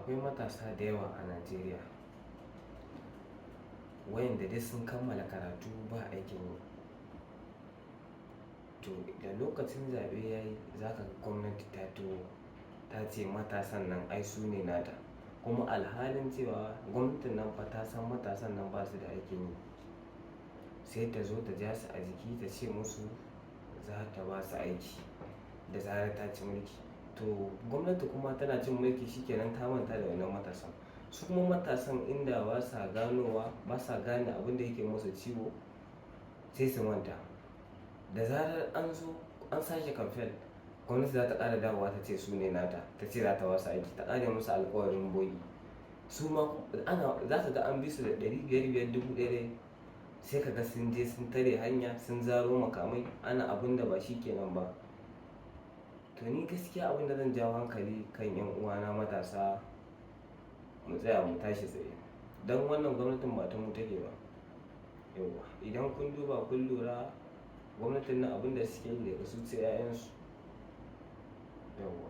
akwai matasa da yawa a Najeriya wayanda dai sun kammala karatu ba aikin yi. To da lokacin zaɓe ya yi za ka ga gwamnati ta taho ta ce matasan nan ai su ne nata, kuma alhalin cewa gwamnatin nan fa ta san matasan nan ba su da aikin yi, sai ta zo ta ja su a jiki ta ce musu za ta ba su aiki da zarar ta ci mulki. To gwamnati kuma tana cin mulki shikenan ta manta da wannan matasan. Su kuma matasan inda ba sa ganowa, ba sa gane abin da yake musu ciwo, sai su manta. Da zarar an zo an sake kamfen, gwamnati za ta ƙara dawowa ta ce su ne nata, ta ce za ta ba su aiki, ta ƙara musu alƙawarin bogi. Su ma za ka ga an bi su da 500, 1000, sai ka ga sun je sun tare hanya, sun zaro makamai, ana abin da ba shi kenan ba. To ni gaskiya abin da zan jawo hankali kan 'yan uwana matasa, mu tsaya mu tashi tsaye. Don wannan gwamnatin ba ta mu take ba. Yauwa idan kun duba kun lura, gwamnatin nan abin da suke yi daga su sai 'ya'yansu. Yauwa.